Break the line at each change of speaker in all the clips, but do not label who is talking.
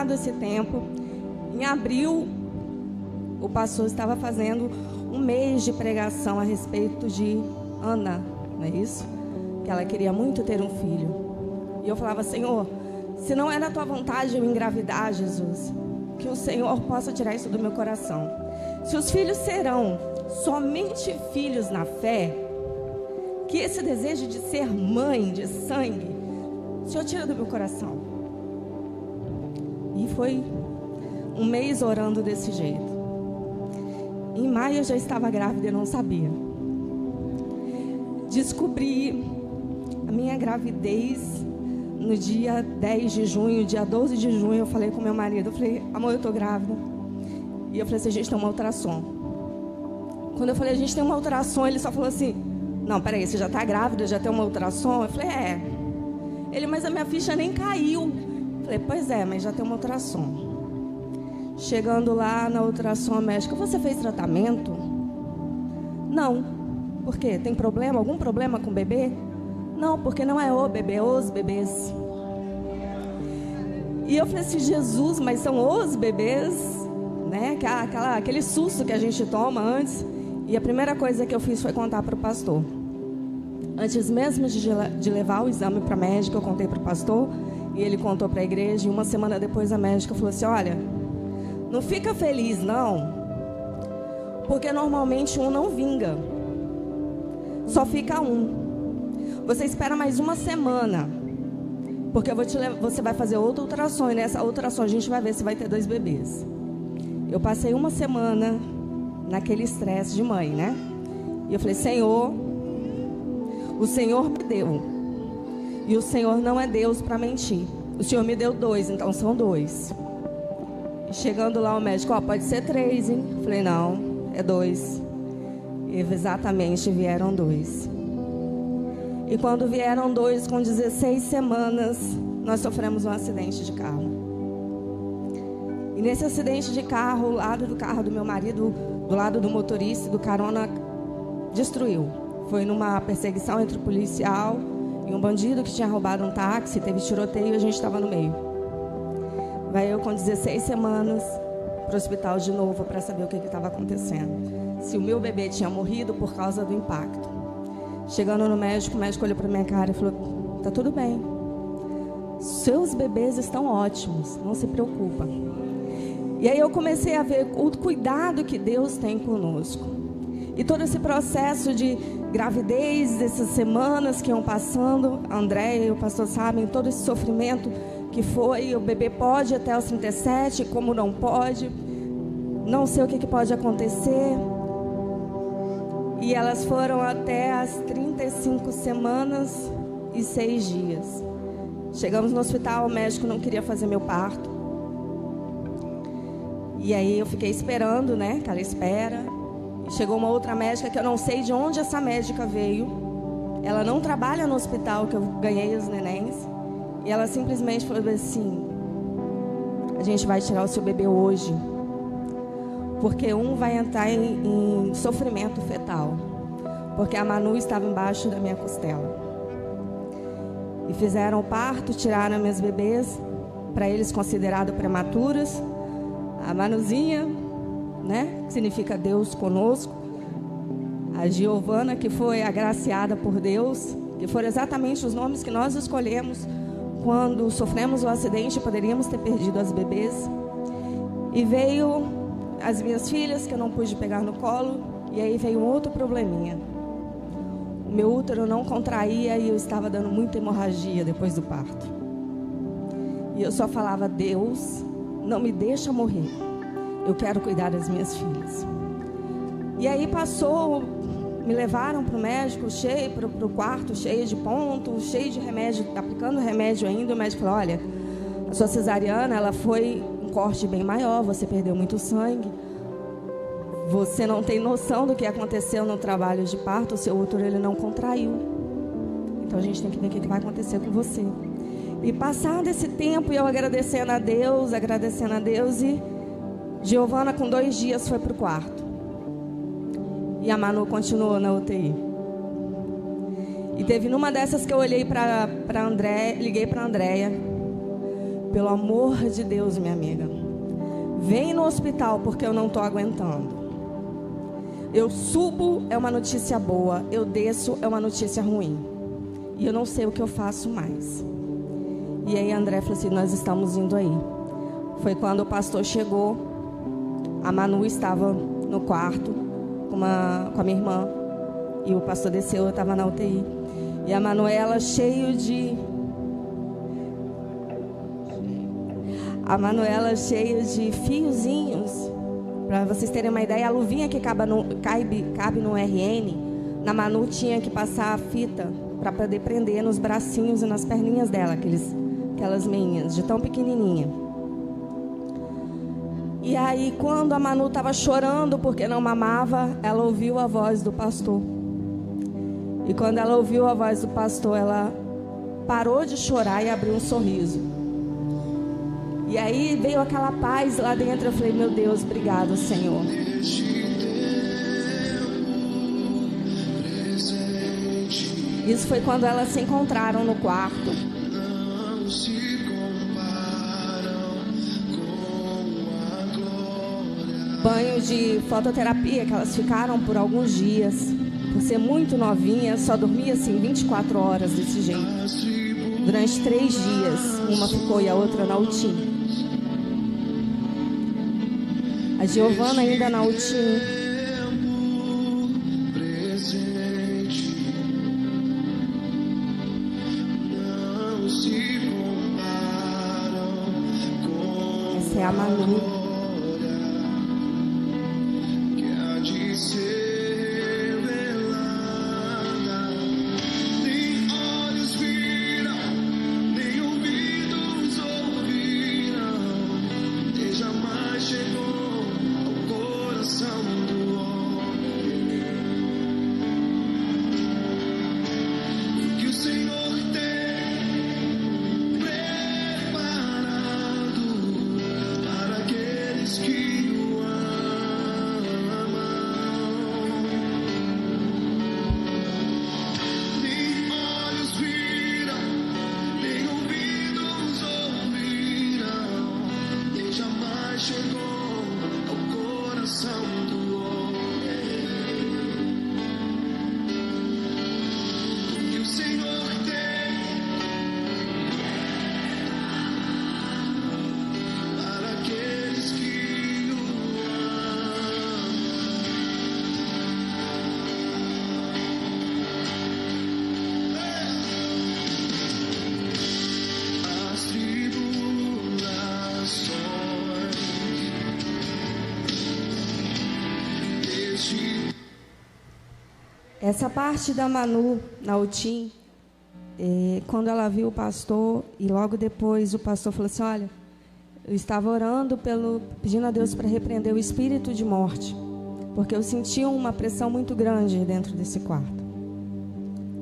passado esse tempo, em abril, o pastor estava fazendo um mês de pregação a respeito de Ana, não é isso? Que ela queria muito ter um filho. E eu falava: Senhor, se não é da tua vontade eu engravidar, Jesus, que o Senhor possa tirar isso do meu coração. Se os filhos serão somente filhos na fé, que esse desejo de ser mãe, de sangue, o Senhor tira do meu coração. E foi um mês orando desse jeito. Em maio eu já estava grávida e não sabia. Descobri a minha gravidez no dia 10 de junho, dia 12 de junho. Eu falei com meu marido, eu falei: amor, eu tô grávida. E eu falei assim: a gente tem uma ultrassom. Quando eu falei: a gente tem uma ultrassom, ele só falou assim: não, peraí, você já tá grávida, já tem uma ultrassom? Eu falei: é. Ele: mas a minha ficha nem caiu. Eu falei: pois é, mas já tem uma ultrassom. Chegando lá na ultrassom médica: você fez tratamento? Não. Por quê? Tem problema? Algum problema com o bebê? Não, porque não é o bebê, é os bebês. E eu falei assim: Jesus, mas são os bebês, né? Aquele susto que a gente toma antes. E a primeira coisa que eu fiz foi contar para o pastor. Antes mesmo de levar o exame para a médica, eu contei para o pastor. E ele contou para a igreja. E uma semana depois a médica falou assim: olha, não fica feliz não, porque normalmente um não vinga, só fica um. Você espera mais uma semana, porque você vai fazer outra ultrassom, e nessa ultrassom a gente vai ver se vai ter 2 bebês. Eu passei uma semana naquele estresse de mãe, né? E eu falei: Senhor, o Senhor me deu, e o Senhor não é Deus para mentir. O Senhor me deu 2, então são 2. Chegando lá o médico: ó, pode ser 3, hein? Falei: não, é 2. E exatamente vieram 2. E quando vieram 2, com 16 semanas, nós sofremos um acidente de carro. E nesse acidente de carro, o lado do carro do meu marido, do lado do motorista, do carona, destruiu. Foi numa perseguição entre o policial e um bandido que tinha roubado um táxi. Teve tiroteio e a gente estava no meio. Vai eu com 16 semanas para o hospital de novo para saber o que estava acontecendo. Se o meu bebê tinha morrido por causa do impacto. Chegando no médico, o médico olhou para minha cara e falou: tá tudo bem. Seus bebês estão ótimos, não se preocupa. E aí eu comecei a ver o cuidado que Deus tem conosco. E todo esse processo de gravidez, essas semanas que iam passando, a Andréia e o pastor sabem, todo esse sofrimento que foi, o bebê pode até os 37, como não pode, não sei o que pode acontecer. E elas foram até as 35 semanas e 6 dias. Chegamos no hospital, o médico não queria fazer meu parto. E aí eu fiquei esperando, né, aquela espera. E chegou uma outra médica que eu não sei de onde essa médica veio. Ela não trabalha no hospital que eu ganhei os nenéns. E ela simplesmente falou assim: a gente vai tirar o seu bebê hoje, porque um vai entrar em sofrimento fetal, porque a Manu estava embaixo da minha costela. E fizeram o parto, tiraram minhas bebês, para eles consideradas prematuras. A Manuzinha, né, que significa Deus conosco. A Giovana, que foi agraciada por Deus, que foram exatamente os nomes que nós escolhemos quando sofremos o acidente, poderíamos ter perdido as bebês. E veio as minhas filhas, que eu não pude pegar no colo. E aí veio um outro probleminha. O meu útero não contraía e eu estava dando muita hemorragia depois do parto. E eu só falava: Deus, não me deixa morrer. Eu quero cuidar das minhas filhas. E aí passou, me levaram para o médico, cheio, para o quarto, cheio de ponto, cheio de remédio, aplicando remédio ainda. O médico falou: olha, a sua cesariana, ela foi um corte bem maior, você perdeu muito sangue. Você não tem noção do que aconteceu no trabalho de parto, o seu útero ele não contraiu. Então a gente tem que ver o que vai acontecer com você. E passado esse tempo, eu agradecendo a Deus, e Giovana com 2 dias foi para o quarto. E a Manu continuou na UTI. E teve numa dessas que eu olhei para André, liguei para a Andréia. pelo amor de Deus, minha amiga, vem no hospital porque eu não estou aguentando. Eu subo, é uma notícia boa. Eu desço, é uma notícia ruim. E eu não sei o que eu faço mais. E aí André falou assim, nós estamos indo aí. Foi quando o pastor chegou. A Manu estava no quarto com a minha irmã. E o pastor desceu, eu estava na UTI. E a Manuela cheia de fiozinhos. Para vocês terem uma ideia, a luvinha que cabe no RN, na Manu tinha que passar a fita para poder prender nos bracinhos e nas perninhas dela, aquelas meinhas, de tão pequenininha. E aí, quando a Manu estava chorando porque não mamava, ela ouviu a voz do pastor. E quando ela ouviu a voz do pastor, ela parou de chorar e abriu um sorriso. E aí veio aquela paz lá dentro. Eu falei, meu Deus, obrigado, Senhor. Isso foi quando elas se encontraram no quarto. Banho de fototerapia que elas ficaram por alguns dias. Por ser muito novinha, só dormia assim 24 horas desse jeito. Durante 3 dias, uma ficou e a outra na UTI. A Giovana ainda na UTI. Essa é a Manu. Essa parte da Manu na UTI, quando ela viu o pastor, e logo depois o pastor falou assim, olha, eu estava orando pedindo a Deus para repreender o espírito de morte, porque eu sentia uma pressão muito grande dentro desse quarto.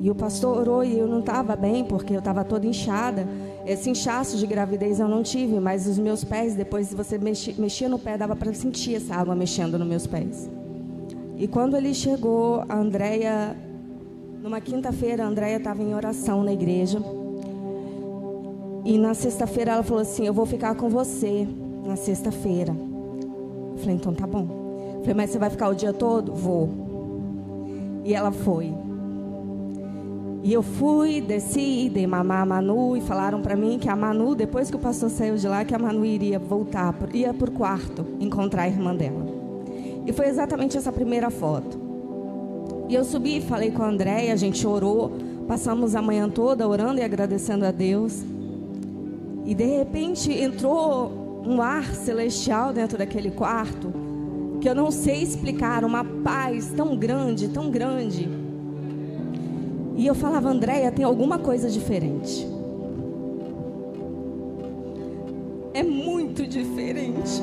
E o pastor orou e eu não estava bem, porque eu estava toda inchada. Esse inchaço de gravidez eu não tive, mas os meus pés, depois de você mexia no pé, dava para sentir essa água mexendo nos meus pés. E quando ele chegou, a Andréia, numa quinta-feira, a Andréia estava em oração na igreja. E na sexta-feira ela falou assim, eu vou ficar com você na sexta-feira. Eu falei, então tá bom. Eu falei, mas você vai ficar o dia todo? Vou. E ela foi. E eu fui, desci, dei mamar a Manu, e falaram para mim que a Manu, depois que o pastor saiu de lá, que a Manu iria voltar, ia para o quarto encontrar a irmã dela. E foi exatamente essa primeira foto. E eu subi e falei com a Andréia, a gente orou, passamos a manhã toda orando e agradecendo a Deus. E de repente entrou um ar celestial dentro daquele quarto, que eu não sei explicar, uma paz tão grande, tão grande. E eu falava, Andréia, tem alguma coisa diferente. É muito diferente.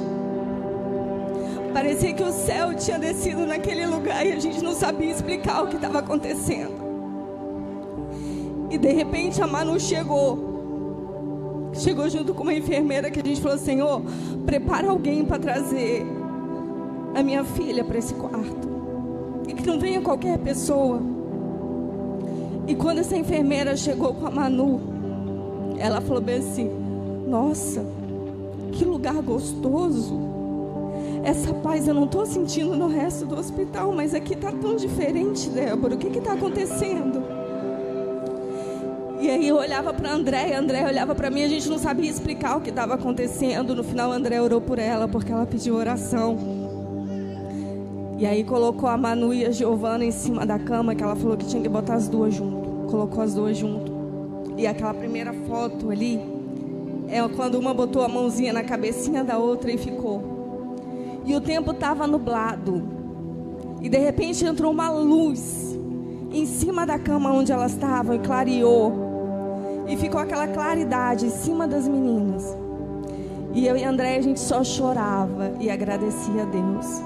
Parecia que o céu tinha descido naquele lugar e a gente não sabia explicar o que estava acontecendo. E de repente a Manu chegou junto com uma enfermeira, que a gente falou, Senhor, prepara alguém para trazer a minha filha para esse quarto. E que não venha qualquer pessoa. E quando essa enfermeira chegou com a Manu, ela falou bem assim, nossa, que lugar gostoso. Essa paz eu não estou sentindo no resto do hospital, mas aqui está tão diferente, Débora. O que está acontecendo? E aí eu olhava para a Andréia olhava para mim, a gente não sabia explicar o que estava acontecendo. No final a Andréia orou por ela, porque ela pediu oração. E aí colocou a Manu e a Giovana em cima da cama, que ela falou que tinha que botar as duas junto. Colocou as duas junto. E aquela primeira foto ali, é quando uma botou a mãozinha na cabecinha da outra e ficou. E o tempo estava nublado. E de repente entrou uma luz em cima da cama onde elas estavam e clareou. E ficou aquela claridade em cima das meninas. E eu e a Andréia, a gente só chorava e agradecia a Deus.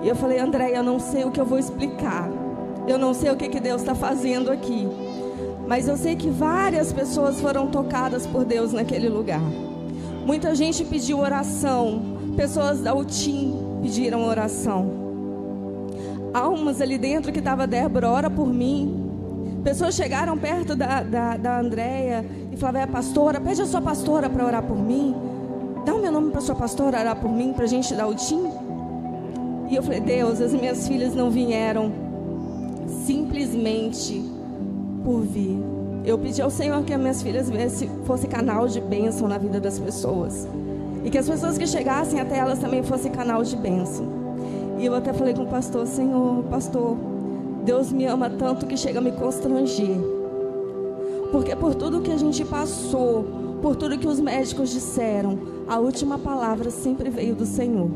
E eu falei: Andréia, eu não sei o que eu vou explicar. Eu não sei o que Deus está fazendo aqui. Mas eu sei que várias pessoas foram tocadas por Deus naquele lugar. Muita gente pediu oração. Pessoas da UTIM pediram oração. Almas ali dentro que estava: Débora, ora por mim. Pessoas chegaram perto da Andréia e falavam: pastora, pede a sua pastora para orar por mim. Dá o meu nome para a sua pastora orar por mim, para a gente dar UTIM. E eu falei: Deus, as minhas filhas não vieram simplesmente por vir. Eu pedi ao Senhor que as minhas filhas fossem canal de bênção na vida das pessoas. E que as pessoas que chegassem até elas também fossem canal de bênção. E eu até falei com o pastor: Senhor, pastor, Deus me ama tanto que chega a me constranger. Porque por tudo que a gente passou, por tudo que os médicos disseram, a última palavra sempre veio do Senhor.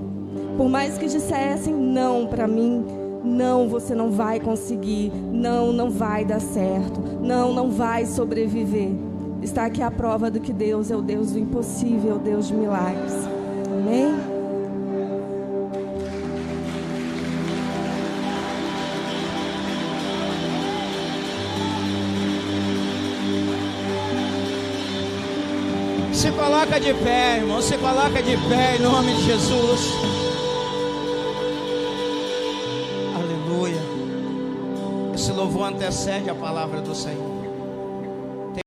Por mais que dissessem não para mim, não, você não vai conseguir, não, não vai dar certo, não, não vai sobreviver. Está aqui a prova do que Deus é o Deus do impossível, o Deus de milagres. Amém?
Se coloca de pé, irmão, se coloca de pé em nome de Jesus. Aleluia. Esse louvor antecede a palavra do Senhor.